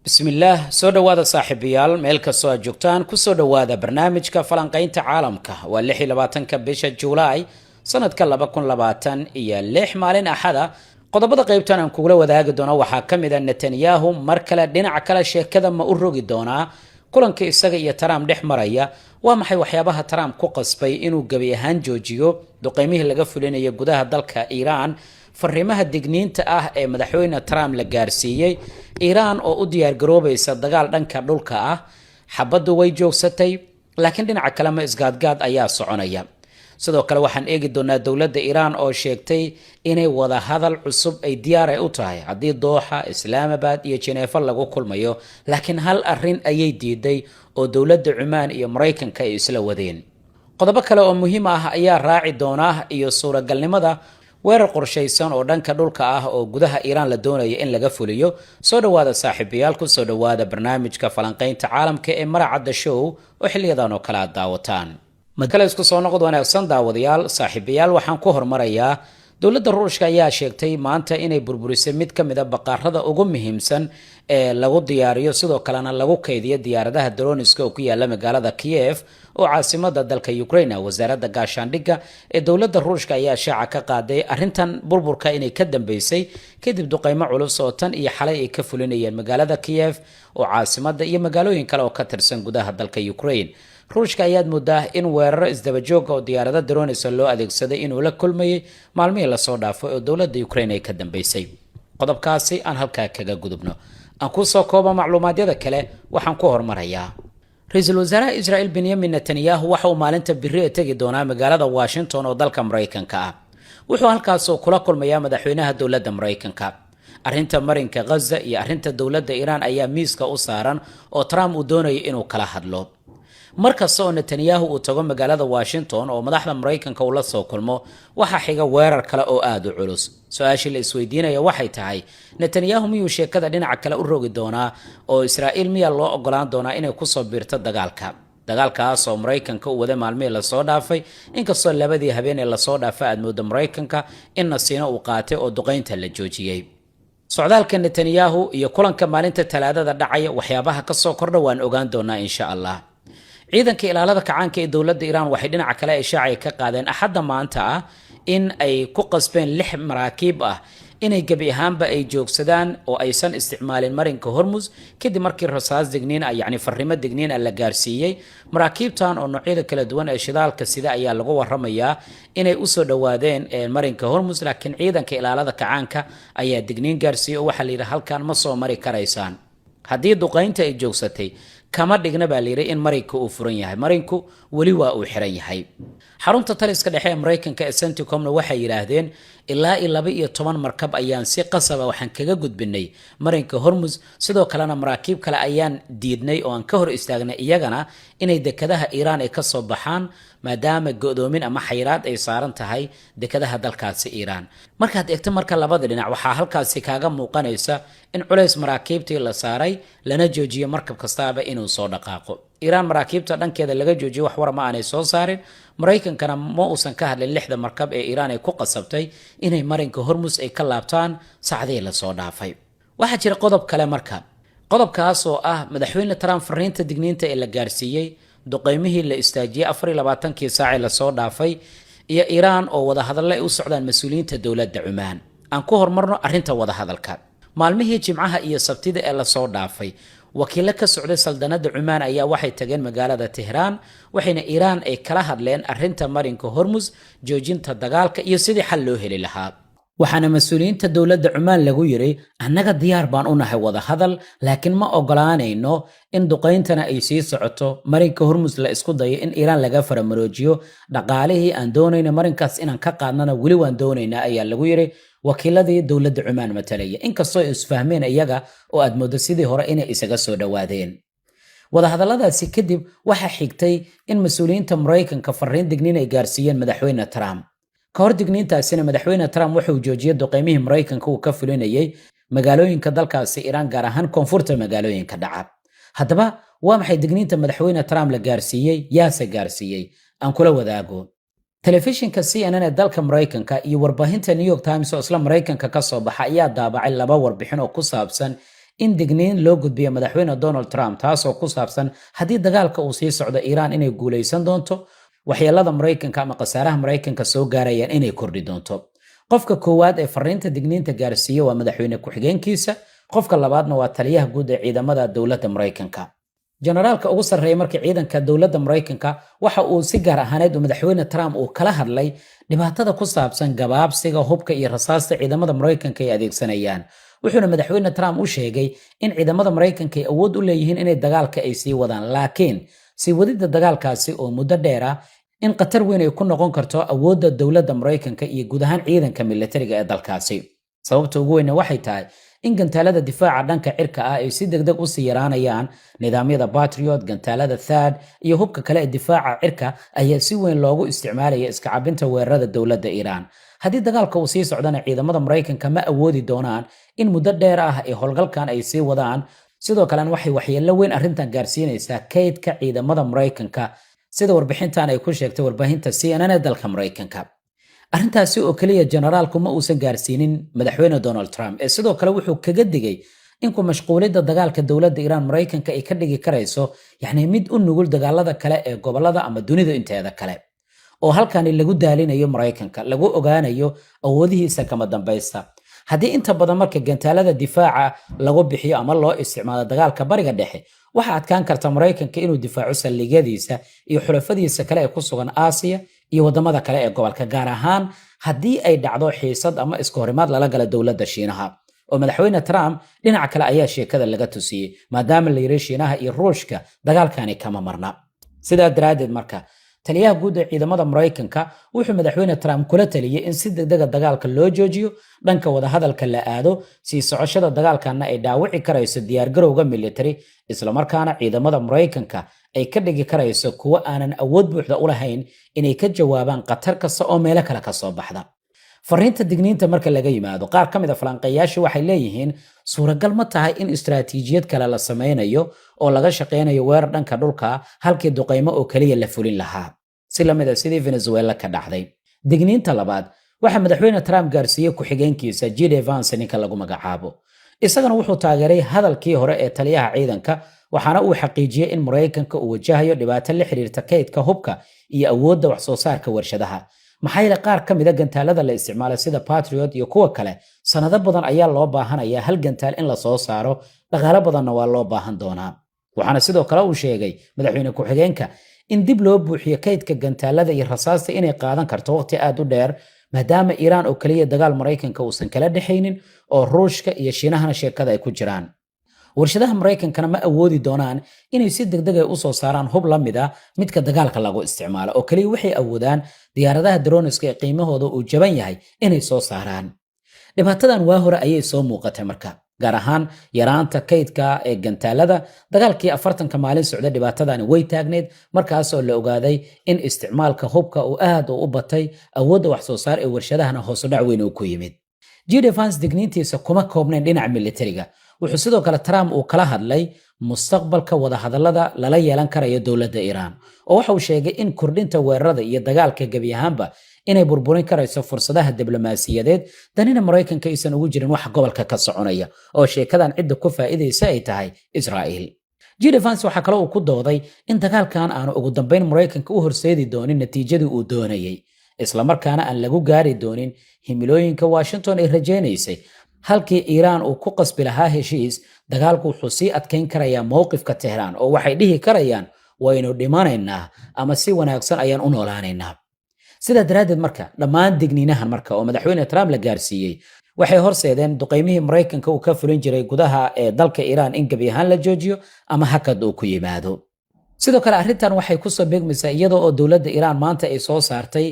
bismillaah soo dhawaada saaxiibayaal meel kastoo aad joogtaan kusoo dhawaada barnaamijka falanqaynta caalamka waa 26 bisha Juulaay sanadka 2026 maalin axada qodobada qaybtan aan kugula wadaagi doono waxaa kamid ah Netanyahu mar kale dhinaca kale sheekada ma u rogi doonaa kulanka isaga iyo Trump dhex maraya waa maxay waxyaabaha Trump ku qasbay inuu gabi ahaan joojiyo duqeymihii laga fulinayo gudaha dalka Iran fariimaha digniinta ah ee madaxweyne Trump la gaarsiiyay Iran oo u diyaar garoobaysa dagaal dhanka dhulka ah xabadu way joogsatay laakiin dhinaca kale ma isgaadgaad ayaa soconaya sidoo kale waxaan eegi doonaa dawladda Iran oo sheegtay inay wada hadal cusub ay diyaar u tahay hadii Doha Islamabad iyo Geneva lagu kulmayo laakiin hal arin ayay diiday oo dawladda Oman iyo Mareykanka ay isla wadeen qodobo kale oo muhiim ah ayaa raaci doona iyo suuragalnimada weerar qorshaysan oo dhanka dhulka ah oo gudaha Iran la doonayo in laga fuliyo soo dhawaada saaxiibayaal ku soo dhawaada barnaamijka falanqaynta caalamka ee Maracadda Show oo xiliyadan oo kala daawataan markale isku soo noqdo wanaagsan daawadayaal saaxiibayaal waxaan ku hormarayaa dawladda Ruushka ayaa sheegtay maanta inay burburisay mid ka mid ah baqarada ugu muhiimsan ee lagu diyaariyo sidoo kalena lagu kaydiyo diyaaradaha droniska oo ku yaala magaalada Kiev oo caasimada dalka Ukraine wasaaradda gaashaandhigga ee dawladda Ruushka ayaa shaaca ka qaaday arintan burburka inay ka dambeysay kadib duqeymo culus oo tan iyo xalay ay ka fulinayeen magaalada Kiev oo caasimada iyo magaalooyin kale oo ka tirsan gudaha dalka Ukraine Ruushka ayaa moodaa in weeraro isdaba joog oo diyaarada drones loo adeegsaday inuu la kulmayay maalmihii la soo dhaafay oo dawladda Ukraine ay ka dambeysay qodobkaasi aan halkaa kaga gudubno aan ku soo koobo macluumaadyada kale waxaan ku hormarayaa Ra'iisul Wasaaraha Israel Benjamin Netanyahu waxa uu maalinta biri tagi doonaa magaalada Washington oo dalka Mareykanka ah wuxuu halkaas kula kulmayaa madaxweynaha dawladda Mareykanka arinta marinka Gaza iyo arinta dawladda Iran ayaa miiska u saaran oo Trump uu doonayo inuu kala hadlo markasta oo Netanyahu uu tago magaalada Washington oo madaxda Mareykanka uu la soo kulmo waxa xiga weerar kale oo aad u culus su'aasha la isweydiinayo waxay tahay Netanyahu miyuu sheekada dhinaca kale u rogi doonaa oo Israa'iil miyaa loo ogolaan doonaa inay ku soo biirto dagaalkaas oo Mareykanka uu wada maalmihii la soo dhaafay inkastoo labadii habeen ee la soo dhaafay aad moodo Mareykanka in nasiino uu qaatay oo duqeynta la joojiyay socdaalka Netanyahu iyo kulanka maalinta Talaadada dhacaya waxyaabaha ka soo kordha waan ogaan doonaa insha Allah ciidanka ilaalada kacaanka ee dawladda Iran waxay dhinaca kale ay shaacay ka qaadeen axadda maanta ah in ay ku qasbeen 6 maraakiib ah inay gabi ahaanba ay joogsadaan oo aysan isticmaalin marinka Hormuz kadib markii rasaas digniin ah yani fariimo digniin ah la gaarsiiyay maraakiibtan oo noocyada kala duwan ee shidaalka sida ayaa lagu waramayaa inay u soo dhawaadeen marinka Hormuz laakiin ciidanka ilaalada kacaanka ayaa digniin gaarsiiyay oo waxa la yiraahdaa halkan ma soo mari karaysaan haddii duqeynta ay joogsatay kama dhigna baa la yiri in marinku uu furan yahay marinku wali waa uu xiran yahay xarunta taliska dhexe ee Mareykanka ee CENTCOM-na waxay yiraahdeen ilaa 12 markab ayaan si qasab ah waxaan kaga gudbinay marinka Hormuz sidoo kalena maraakiib kale ayaan diidnay oo aan ka hor istaagnay iyagana inay dekadaha Iran ay ka soo baxaan maadaama go'doomin ama xayiraad ay saaran tahay dekadaha dalkaasi Iran markaad eegto marka labada dhinac waxa halkaasi kaaga muuqanaysa in culays maraakiibtii la saaray lana joojiyo markab kastaaba inuu soo dhaqaaqo Iran maraakiibta dhankeeda laga joojiyo wax war ma aanay soo saarin Mareykankana ma uusan ka hadlin 6 markab ee Iran ay ku qasabtay inay marinka Hormuz ay ka laabtaan saacadii la soo dhaafay waxa jira qodob kale marka qodobkaas oo ah madaxweyne Trump fariinta digniinta ee la gaarsiiyay duqeymihii la istaajiyay 24 saac la soo dhaafay iyo Iran oo wada hadal ay u socdaan mas'uuliyiinta dawladda Oman aan ku hormarno arinta wada hadalka maalmihii Jimcaha iyo Sabtida ee la soo dhaafay wakiilo ka socday saldanada Oman ayaa waxay tageen magaalada Tehran waxayna Iran ay kala hadleen arinta marinka Hormuz joojinta dagaalka iyo sidii xal loo heli lahaa waxaana mas'uuliyiinta dawladda Oman lagu yiri annaga diyaar baan u nahay wada hadal laakiin ma ogolaanayno in duqeyntana ay sii socoto marinka Hormuz la isku dayo in Iran laga faramaroojiyo dhaqaalihii aan doonayna marinkaas inaan ka qaadnana wali waan doonaynaa ayaa lagu yiri wakiiladii dawladda Oman matalaya inkastoo ay isfahmeen iyaga oo aad moodo sidii hore inay isaga soo dhawaadeen wada hadalladaasi kadib waxa xigtay in mas'uuliyiinta Mareykanka fariin digniin ay gaarsiiyeen madaxweyne Trump ka hor digniintaasina madaxweyne Trump wuxuu joojiyay duqeymihii Mareykanka uu ka fulinayay magaalooyinka dalkaasi Iran gaar ahaan koonfurta magaalooyinka dhaca haddaba waa maxay digniinta madaxweyne Trump la gaarsiiyay yaase gaarsiiyay aan kula wadaago telefishinka CNN ee dalka Mareykanka iyo warbaahinta New York Times oo isla Mareykanka ka soo baxa ayaa daabacay laba warbixin oo ku saabsan in digniin loo gudbiyo madaxweyne Donald Trump taasoo ku saabsan haddii dagaalka uu sii socdo Iran inay guuleysan doonto waxyeelada Mareykanka ama khasaaraha Mareykanka soo gaarayaan inay kordhi doonto. qofka koowaad ee fariinta digniinta gaarsiiyo waa madaxweyne ku-xigeenkiisa, qofka labaadna waa taliyaha guud ee ciidamada dowladda Mareykanka. generaalka ugu sarreeya markii ciidanka dowladda Mareykanka waxa uu si gaar ahaaneed madaxweyne Trump uu kala hadlay dhibaatada ku saabsan gabaabsiga hubka iyo rasaasta ciidamada Mareykanka ay adeegsanayaan. wuxuuna madaxweyne Trump u sheegay in ciidamada Mareykanka ay awood u leeyihiin inay dagaalka ay sii wadaan, laakiin sii wadida dagaalkaasi oo muddo dheer ah in qatar weyn ay ku noqon karto awoodda dowladda Mareykanka iyo guud ahaan ciidanka militariga ee dalkaasi. sababta ugu weyn waxay tahay in gantaalada difaaca dhanka cirka ah ay si degdeg u sii yaraanayaan. nidaamyada Patriot, gantaalada THAAD iyo hubka kale ee difaaca cirka ayaa si weyn loogu isticmaalaya iska cabinta weerarada dowladda Iran. haddii dagaalka uu sii socdana ciidamada Mareykanka ma awoodi doonaan in muddo dheer ah ay howlgalkan ay sii wadaan. sidoo kalena waxay waxyeello weyn arrintan gaarsiinaysaa kaydka ciidamada Mareykanka, sida warbixintan ay ku sheegtay warbaahinta CNN ee dalka Mareykanka. arrintaasi oo kaliya generaalku ma uusan gaarsiinin madaxweyne Donald Trump ee sidoo kale wuxuu kaga digay in ku mashquulida dagaalka dowladda Iran Mareykanka ay ka dhigi karayso mid u nugul dagaalada kale ee gobolada ama dunida inteeda kale, oo halkani lagu daalinayo Mareykanka, lagu ogaanayo awoodihiisa kama dambaysta. haddii inta badan marka gantaalada difaaca lagu bixiyo ama loo isticmaalo dagaalka bariga dhexe, waxa adkaan karta Mareykanka inuu difaaco saldhigyadiisa iyo xulafadiisa kale ee ku sugan Aasiya iyo wadamada kale ee gobolka, gaar ahaan haddii ay dhacdo xiisad ama iska horimaad lala gala dowladda Shiinaha. oo madaxweyne Trump dhinaca kale ayaa sheekada laga tusiyey, maadaama la yiri Shiinaha iyo Ruushka dagaalkani kama marna. sidaa daraadeed marka taliyaha guud ee ciidamada Mareykanka wuxuu madaxweyne Trump kula taliyay in si degdeg ah dagaalka loo joojiyo, dhanka wada hadalka la aado, si socoshada dagaalkana ay dhaawici karayso diyaar garowga military, isla markaana ciidamada Mareykanka ay ka dhigi karayso kuwa aanan awood buuxda u lahayn inay ka jawaabaan qatar kasta oo meelo kale ka soo baxda. fariinta digniinta marka laga yimaado, qaar ka mid ah falanqeeyaashu waxay leeyihiin suuragal ma tahay in istiraatiijiyad kale la sameynayo oo laga shaqeynayo weerar dhanka dhulka halkii duqeymo oo kaliya la fulin lahaa, si lamid ah sidii Venezuela ka dhacday. digniinta labaad waxa madaxweyne Trump gaarsiiyey ku-xigeenkiisa JD Vance ninka lagu magacaabo. isagana wuxuu taageeray hadalkii hore ee taliyaha ciidanka, waxaana uu xaqiijiyey in Mareykanka uu wajahayo dhibaato la xiriirta kaydka hubka iyo awoodda wax soo saarka warshadaha. maxaa yeelay qaar ka mid ah gantaalada la isticmaalo sida Patriot iyo kuwa kale sanado badan ayaa loo baahanayaa hal gantaal in la soo saaro, dhaqaale badanna waa loo baahan doonaa. waxaana sidoo kale uu sheegay madaxweyne ku-xigeenka in dib loo buuxiyo kaydka gantaalada iyo rasaasta inay qaadan karto waqti aad u dheer, maadaama Iran oo kaliya dagaal Mareykanka uusan kala dhaxaynin oo Ruushka iyo Shiinahana sheekada ay ku jiraan. warshadaha Mareykankana ma awoodi doonaan inay si degdeg ah u soo saaraan hub la mid ah midka dagaalka lagu isticmaalo, oo kaliya waxay awoodaan diyaaradaha droniska ee qiimahooda uu jaban yahay inay soo saaraan. dhibaatadan waa hore ayay soo muuqatay marka, gaar ahaan yaraanta kaydka ee gantaalada. dagaalkii 40 maalin socday dhibaatadani way taagneed, markaas oo la ogaaday in isticmaalka hubka uu aad u batay, awoodda wax soo saar ee warshadahana hoos u dhac weyn uu ku yimid. JD Vance digniintiisa kuma koobnayn dhinaca militariga. wuxuu sidoo kale Trump uu kala hadlay mustaqbalka wada hadallada lala yeelan karayo dowladda Iran, oo waxa uu sheegay in kordhinta weerarada iyo dagaalka gebi ahaanba inay burburin karayso fursadaha diblomaasiyadeed, danina Mareykanka aysan ugu jirin wax gobolka ka soconaya, oo sheekadan cidda ku faa'iideysa ay tahay Israa'iil. JD Vance waxa kale uu ku dooday in dagaalkan aanu ugu dambeyn Mareykanka u horseedi doonin natiijadii uu doonayay, isla markaana aan lagu gaari doonin himilooyinka Washington ay rajaynaysay. halkii Iran uu ku qasbi lahaa heshiis, dagaalku wuxuu sii adkeyn karayaa mowqifka Tehran, oo waxay dhihi karayaan waynu dhimanaynaa ama si wanaagsan ayaan u noolaanaynaa. sidaa daraadeed marka dhammaan digniinahan marka oo madaxweyne Trump la gaarsiiyey waxay horseedeen duqeymihii Mareykanka uu ka fulin jiray gudaha ee dalka Iran in gebi ahaan la joojiyo ama hakad uu ku yimaado. sidoo kale arrintan waxay ku soo beegmaysaa iyadoo oo dowladda Iran maanta ay soo saartay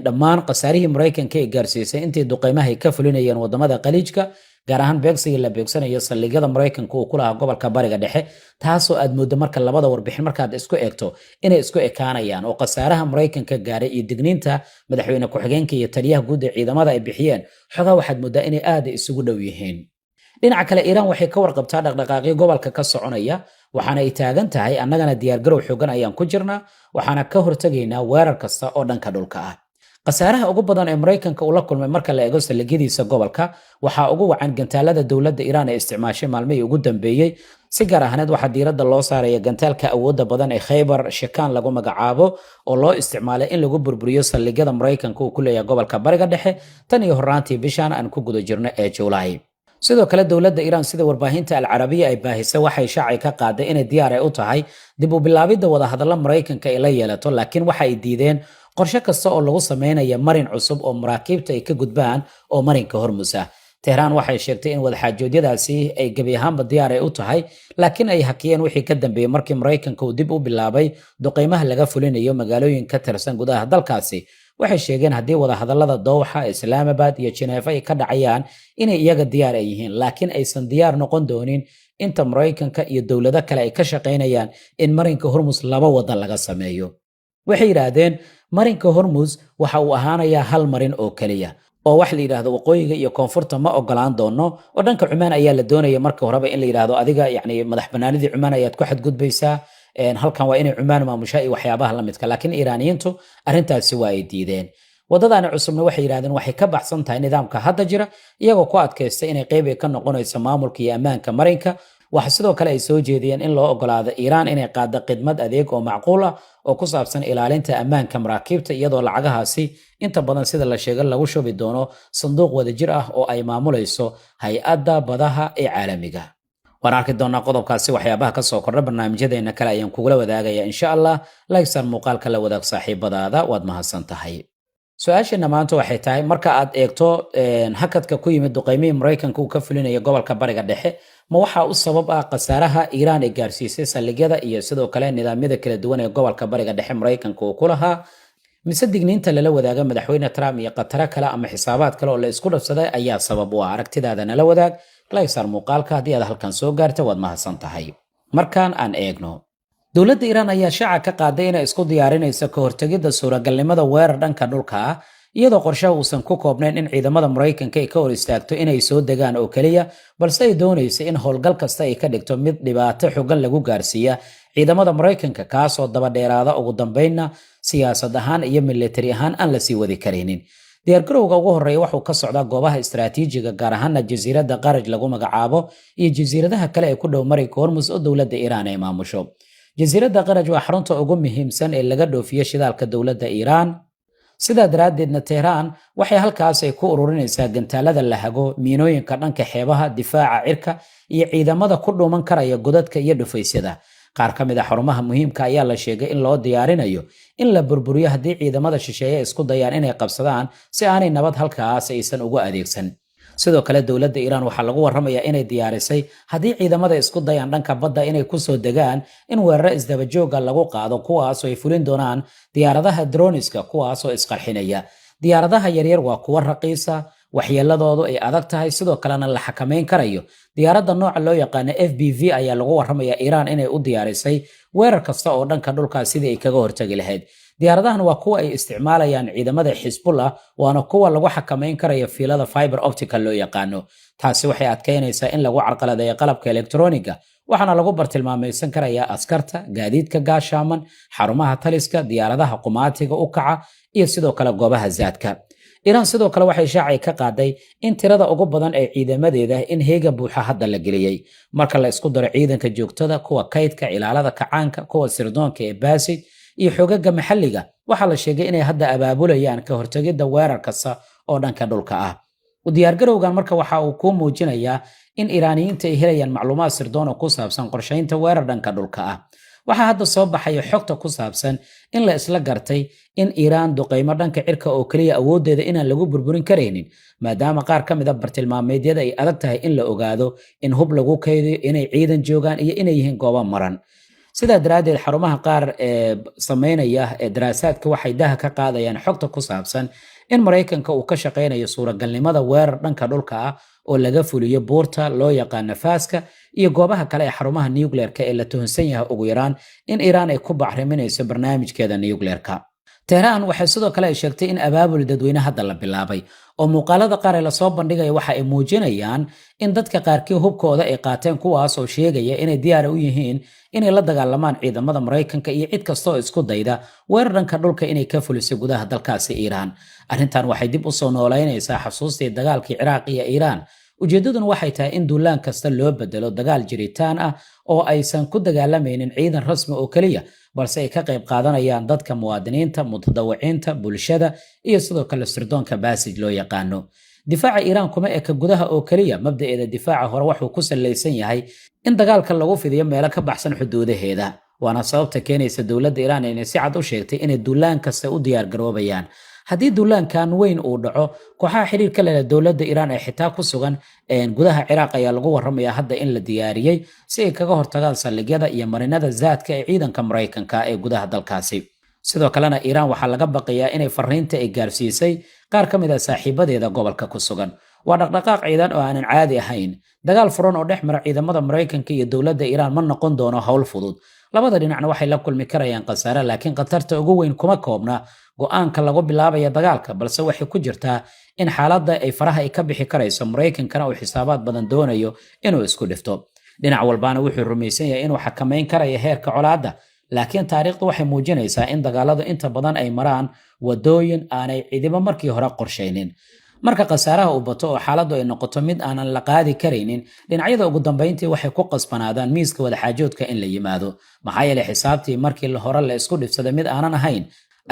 dhammaan qasaarihii Mareykanka ee gaarsiisay intii duqeymaha ay ka fulinayeen wadamada Khaliijka, gaar ahaan beegsiga la beegsanayo saldhigyada Mareykanka uu ku lahaa gobolka bariga dhexe, taasoo aad moodo marka labada warbixin markaad isku eegto inay isku ekaanayaan, oo qasaaraha Mareykanka gaaray iyo digniinta madaxweyne ku-xigeenka iyo taliyaha guud ee ciidamada ay bixiyeen xogaa waxaad moodaa inay aad isugu dhow yihiin. dhinaca kale Iran waxay ka warqabtaa dhaqdhaqaaqyo gobolka ka soconaya, waxaana ay taagan tahay annagana diyaar garow xoogan ayaan ku jirnaa, waxaana ka hortagaynaa weerar kasta oo dhanka dhulka ah. khasaaraha ugu badan ee Mareykanka uu la kulmay marka la eego saldhigyadiisa gobolka waxaa ugu wacan gantaalada dowladda Iran ee isticmaashay maalmihii ugu dambeeyay si gaar ahaaneed waxaa diiradda loo saaraya gantaalka awoodda badan ee Khaybar Shikan lagu magacaabo oo loo isticmaalay in lagu burburiyo saldhigyada Mareykanka uu ku leeyahay gobolka Bariga Dhexe tan iyo horraantii bishan aan ku guda jirno ee Juulaay. sidoo kale dowladda Iran sida warbaahinta Al Arabiya ay baahisay waxay shaaci ka qaaday inay diyaar u tahay dib u bilaabidda wada hadalla Mareykanka ay la yeelato laakiin waxa ay diideen qorshe kasta oo lagu sameeyo marin cusub oo maraakiibta ay ka gudbaan oo marinka Hormuz ah. Tehran waxay sheegtay in wadaxaajoodiyadaasi ay gabi ahaanba diyaar u tahay laakiin ay hakiyeen wixii ka dambeeyay markii Mareykanka uu dib u bilaabay duqeymaha laga fulinayo magaalooyin ka tirsan gudaha dalkaasi. waxay sheegeen haddii wada hadallada Doha, Islamabad iyo Geneva ay ka dhacayaan inay iyaga diyaar ay yihiin laakiin aysan diyaar noqon doonin inta Mareykanka iyo dowlado kale ay ka shaqeynayaan in marinka Hormuz laba wadan laga sameeyo. waxay yiraahdeen marinka Hormuz waxa uu ahaanayaa hal marin oo kaliya oo wax la yiraahdo waqooyiga iyo koonfurta ma ogolaan doono oo dhanka Cumaan ayaa la doonaya marka horeba in la yiraahdo adiga madax banaanidii Cumaan ayaad ku xadgudbaysaa halkan waa inay Cumaan maamusha iyo waxyaabaha la midka laakiin Iiraaniyiintu arintaasi waa ay diideen. wadadani cusubna waxay yiraahdeen waxay ka baxsan tahay nidaamka hadda jira iyagoo ku adkaystay inay qayb ka noqonayso maamulka iyo ammaanka marinka. waxa sidoo kale ay soo jeediyeen in loo ogolaado Iiraan inay qaado khidmad adeeg oo macquul ah oo ku saabsan ilaalinta ammaanka maraakiibta iyadoo lacagahaasi inta badan sida la sheegay lagu shubi doono sanduuq wadajir ah oo ay maamulayso hay'adda badaha ee caalamiga. waan arki doonaa qodobkaasi waxyaabaha ka soo kordha barnaamijyadeena kale ayaan kugula wadaagaya insha Allah. like-san muuqaalka la wadaag saaxiibadaada waad mahadsan tahay. su-aasheena maanta waxay tahay marka aad eegto hakadka ku yimid duqeymihii Mareykanka uu ka fulinayo gobolka Bariga Dhexe ma waxa u sabab ah khasaaraha Iran ee gaarsiisay saldhigyada iyo sidoo kale nidaamyada kala duwan ee gobolka Bariga Dhexe Mareykanka uu ku lahaa mise digniinta lala wadaaga madaxweyne Trump iyo qatara kale ama xisaabaad kale oo la isku dhafsaday ayaa sabab u ah? aragtidaada nala wadaag. like-sar muuqaalka haddii aad halkan soo gaarta waad mahadsan tahay. markaan aan eegno dowladda Iran ayaa shaaca ka qaaday inay isku diyaarinayso ka hortagidda suuragalnimada weerar dhanka dhulka ah iyadoo qorshaha uusan ku koobnayn in ciidamada Mareykanka ay ka hor istaagto inay soo degaan oo kaliya balse ay doonayso in howlgal kasta ay ka dhigto mid dhibaato xooggan lagu gaarsiiya ciidamada Mareykanka kaas oo daba dheeraada ugu dambeynna siyaasad ahaan iyo military ahaan aan la sii wadi karinin. diyaargarowga ugu horeeya wuxuu ka socdaa goobaha istiraatiijiga gaar ahaan jasiiradda Qaraj lagu magacaabo iyo jasiiradaha kale ee ku dhow marinka Hormuz oo dowladda Iran ay maamusho. jasiiradda Qaraj waa xarunta ugu muhiimsan ee laga dhoofiyo shidaalka dowladda Iran. sidaa daraadeedna Tehran waxay halkaas ay ku ururinaysaa gantaalada la hago, miinooyinka dhanka xeebaha, difaaca cirka iyo ciidamada ku dhuuman karaya godadka iyo dhufaysyada. qaar ka mid ah xarumaha muhiimka ayaa la sheegay in loo diyaarinayo in la burburiyo haddii ciidamada shisheeye isku dayaan inay qabsadaan si aanay nabad halkaas aysan ugu adeegsan. sidoo kale dowladda Iran waxaa lagu warramayaa inay diyaarisay haddii ciidamada isku dayaan dhanka badda inay ku soo degaan in weeraro isdaba jooga lagu qaado kuwaas oo ay fulin doonaan diyaaradaha droniska kuwaas oo isqarxinaya. diyaaradaha yaryar waa kuwa raqiisa waxyeeladoodu ay adag tahay sidoo kalena la xakameyn karayo. diyaaradda nooca loo yaqaan FPV ayaa lagu warramayaa Iran inay u diyaarisay weerar kasta oo dhanka dhulka sidii ay kaga hortagi lahayd. diyaaradahan waa kuwa ay isticmaalayaan ciidamada Hezbollah waana kuwa lagu xakameyn karayo fiilada fiber optical loo yaqaano. taasi waxay adkeynaysaa in lagu carqaladeeyo qalabka elektarooniga waxaana lagu bartilmaamaysan karayaa askarta, gaadiidka gaashaaman, xarumaha taliska, diyaaradaha qumaatiga u kaca iyo sidoo kale goobaha zaadka. Iran sidoo kale waxay shaaci ka qaaday in tirada ugu badan ee ciidamadeeda in heega buuxa hadda la geliyay marka la isku daro ciidanka joogtada, kuwa kaydka, ilaalada kacaanka, kuwa sirdoonka ee baasid iyo xogaga maxalliga. waxaa la sheegay inay hadda abaabulayaan ka hortagidda weerar kasta oo dhanka dhulka ah. u diyaargarowgan marka waxa uu ku muujinayaa in Iiraaniyiinta ay helayaan macluumaad sirdoon oo ku saabsan qorshaynta weerar dhanka dhulka ah. waxaa hadda soo baxaya xogta ku saabsan in la isla gartay in Iran duqeymo dhanka cirka oo kaliya awoodeeda inaan lagu burburin kareynin maadaama qaar ka mid ah bartilmaameedyada ay adag tahay in la ogaado in hub lagu kaydiyo, inay ciidan joogaan iyo inay yihiin goobo maran. sidaa daraadeed xarumaha qaar ee sameynaya daraasaadka waxay daha ka qaadayaan xogta ku saabsan in Mareykanka uu ka shaqeynayo suuragalnimada weerar dhanka dhulka ah oo laga fuliyo buurta loo yaqaan Nafaaska iyo goobaha kale ee xarumaha nuclearka ee la tuhunsan yahay ugu yaraan in Iran ay ku bacriminayso barnaamijkeeda nuclearka. Teheraan waxay sidoo kale ay sheegtay in abaabul dadweyne hadda la bilaabay oo muuqaalada qaar ee lasoo bandhigaya waxa ay muujinayaan in dadka qaarkii hubkooda ay qaateen kuwaas oo sheegaya inay diyaar u yihiin inay la dagaalamaan ciidamada Mareykanka iyo cid kasta oo isku dayda weerar dhanka dhulka inay ka fuliso gudaha dalkaasi Iiraan. Arrintan waxay dib u soo nooleynaysaa xasuustii dagaalkii Ciraaq iyo Iiraan. Ujeedaduna waxay tahay in duulaan kasta loo bedelo dagaal jiritaan ah oo aysan ku dagaalamaynin ciidan rasmi oo kaliya balse ay ka qayb qaadanayaan dadka muwaadiniinta, mutadawiciinta, bulshada iyo sidoo kale sirdoonka baasij loo yaqaano. Difaaca Iiraan kuma eka gudaha oo kaliya, mabda'eeda difaaca hore wuxuu ku saleysan yahay in dagaalka lagu fidiyo meelo ka baxsan xuduudaheeda. Waana sababta keenaysa dowladda Iiraan inay si cad u sheegtay inay duulaan kasta u diyaar garoobayaan. Haddii duulaankan weyn uu dhaco, kooxaha xiriirka leh dowladda Iiraan ee xitaa ku sugan gudaha Ciraaq ayaa lagu warramayaa hadda in la diyaariyay si ay kaga hortagaan saldhigyada iyo marinada zaadka ee ciidanka Mareykanka ee gudaha dalkaasi. Sidoo kalena Iiraan waxaa laga baqayaa inay fariinta ay gaarsiisay qaar ka mid ah saaxiibadeeda gobolka ku sugan. Waa dhaqdhaqaaq ciidan oo aanan caadi ahayn. Dagaal furan oo dhex mara ciidamada Mareykanka iyo dowladda Iiraan ma noqon doono hawl fudud. Labada dhinacna waxay la kulmi karayaan khasaare, laakiin khatarta ugu weyn kuma koobna go'aanka lagu bilaabaya dagaalka, balse waxay ku jirtaa in xaaladda ay faraha ay ka bixi karayso Mareykankana uu xisaabaad badan doonayo inuu isku dhifto. Dhinac walbaana wuxuu rumaysan yahay inuu xakameyn karayo heerka colaadda, laakiin taariikhdu waxay muujinaysaa in dagaaladu inta badan ay maraan wadooyin aanay ciidamo markii hore qorshaynin. Marka khasaaraha uu bato oo xaaladdu ay noqoto mid aanan la qaadi karaynin, dhinacyada ugu dambeyntii waxay ku qasbanaadaan miiska wadaxaajoodka in la yimaado. Maxaa yeelay xisaabtii markii hore la isku dhifsaday mid aanan ahayn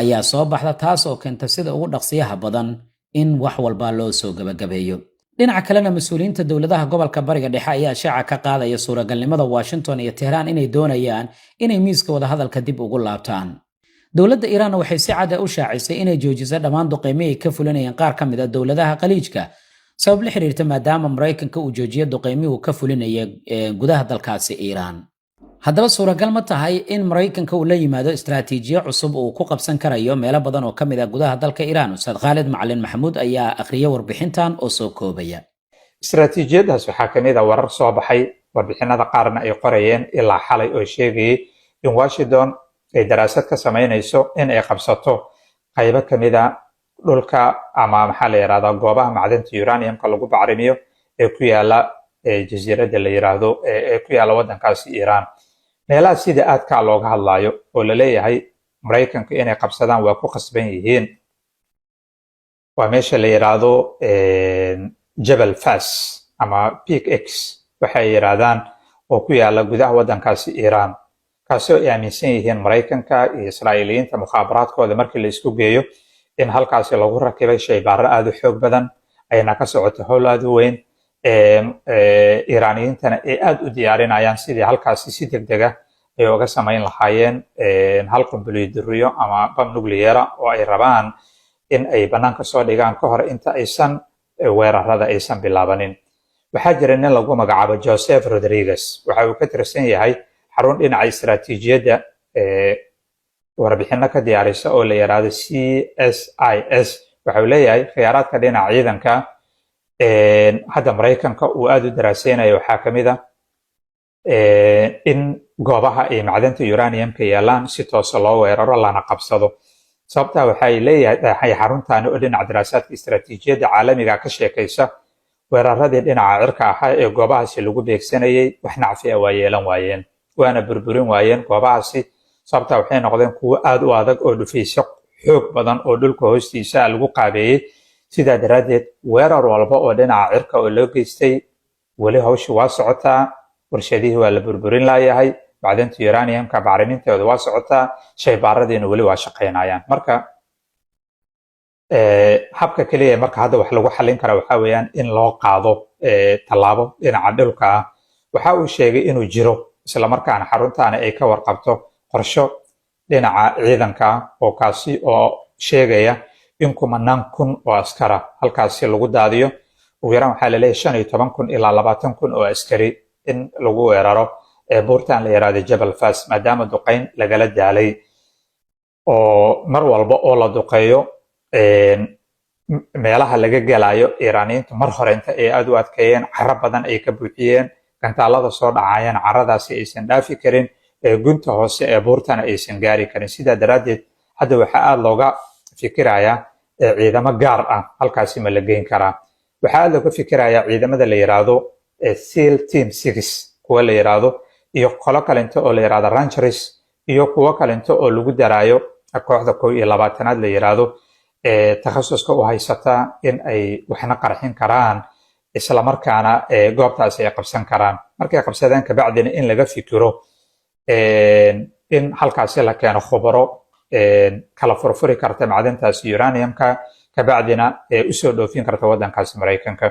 ayaa soo baxda, taas oo keenta sida ugu dhaqsiyaha badan in wax walba loo soo gabagabeeyo. Dhinaca kalena mas'uuliyiinta dowladaha gobolka Bariga Dhexe ayaa shaaca ka qaadaya suuragalnimada Washington iyo Tehran inay doonayaan inay miiska wadahadalka dib ugu laabtaan. Dowladda Iiraan waxay si cad u shaacisay inay joojiso dhammaan duqeymihii ka fulinayeen qaar ka mid ah dowladaha Khaliijka sabab la xiriirta maadaama Mareykanka uu joojiyo duqeymihii ka fulinayay gudaha dalkaasi Iiraan. Haddaba suuragal ma tahay in Mareykanka uu la yimaado istaraatiijiyo cusub oo ku qabsan karayo meelo badan oo ka mid ah gudaha dalka Iiraan? Ustaad Khalid Macalin Maxamuud ayaa akhriyay warbixintan oo soo koobaya. Istaraatiijiyadaas waxaa ka mid ah warar soo baxay, warbixinada qaarna ay qorayeen ilaa xalay oo sheegayay in Washington ay daraasad ka sameynayso in ay qabsato qaybo ka mid ah dhulka ama maxaa la yiraahdaa goobaha macdanta uraniumka lagu bacrimiyo ee ku yaala jasiiradda la yiraahdo ee ku yaala waddankaasi Iiraan. meelaha sida aadka looga hadlayo oo la leeyahay Mareykanka inay qabsadaan waa ku qasban yihiin waa meesha la yiraahdo Jabal Fas ama Peak X waxay yiraahdaan oo ku yaala gudaha waddankaasi Iiraan, kaasoo ay aaminsan yihiin Mareykanka iyo Israa'iiliyiinta mukhaabaraadkooda markii la isku geeyo in halkaasi lagu rakibay shaybaarro aad u xoog badan ayna ka socoto howl aad u weyn. Iiraaniyiintana ay aad u diyaarinayaan sidii halkaasi si degdeg ah ay uga samayn lahaayeen hal qunbuliyaduriyo ama bam nukliyeera oo ay rabaan in ay bannaanka soo dhigaan ka hor inta aysan weerarada aysan bilaabanin. Waxaa jira nin lagu magacaabo Joseph Rodriguez, waxa uu ka tirsan yahay xarun dhinaca istaraatiijiyadda warbixino ka diyaarisa oo la yiraahdo CSIS. waxa uu leeyahay khiyaaraadka dhinaca ciidanka hadda Mareykanka uu aad u daraaseynayo waxaa ka mid ah in goobaha ay macdanta uraniumka yaalaan si toos loo weeraro lana qabsado. sababta waxay leeyahay xaruntan oo dhinaca daraasaadka istaraatiijiyadda caalamiga ka sheekaysa weeraradii dhinaca cirka ahaa ee goobahaasi lagu beegsanayay wax nacfi ah waa yeelan waayeen, waana burburin waayeen goobahaasi. sababta waxay noqdeen kuwo aad u adag oo dhufaysyo xoog badan oo dhulka hoostiisa lagu qaabeeyay. sidaa daraaddeed weerar walba oo dhinaca cirka oo loo geystay weli hawsha waa socotaa, warshadihii waa la burburin laayahay, macdanta uraniumka bacriminteedu waa socotaa, shaybaaradiina weli waa shaqaynayaan. marka habka kaliya marka hadda wax lagu xallin kara waxaa weeyaan in loo qaado tallaabo dhinaca dhulka ah. waxa uu sheegay inuu jiro isla markaana xaruntaana ay ka warqabto qorsho dhinaca ciidanka oo kaasi oo sheegaya in 10,000 oo askara halkaasi lagu daadiyo. ugu yaraan waxaa la leeyahay 15,000 ilaa 20,000 oo askari in lagu weeraro buurtan la yiraahdo Jabal Fas, maadaama duqeyn lagala daalay oo mar walba oo la duqeeyo meelaha laga galayo Iiraaniyiintu mar hore inta ay aad u adkeeyeen carro badan ay ka buuxiyeen, gantaalada soo dhacayaan carradaasi aysan dhaafi karin, gunta hoose ee buurtana aysan gaari karin. sidaa daraaddeed hadda waxaa aad looga fikirayaa ciidamo gaar ah halkaasi ma la geyn karaa. waxaa aad looga fikirayaa ciidamada la yiraahdo SEAL Team 6 kuwa la yiraahdo iyo qolo kalento oo la yiraahdo Rangers iyo kuwa kalento oo lagu daraayo kooxda 21aad la yiraahdo takhasuska u haysata in ay waxna qarxin karaan isla markaana goobtaas ay qabsan karaan. markay qabsadaan ka bacdina in laga fikiro in halkaasi la keeno khubaro kala furfuri karta macdintaas uraniumka ka bacdina u soo dhoofin karta waddankaas Mareykanka.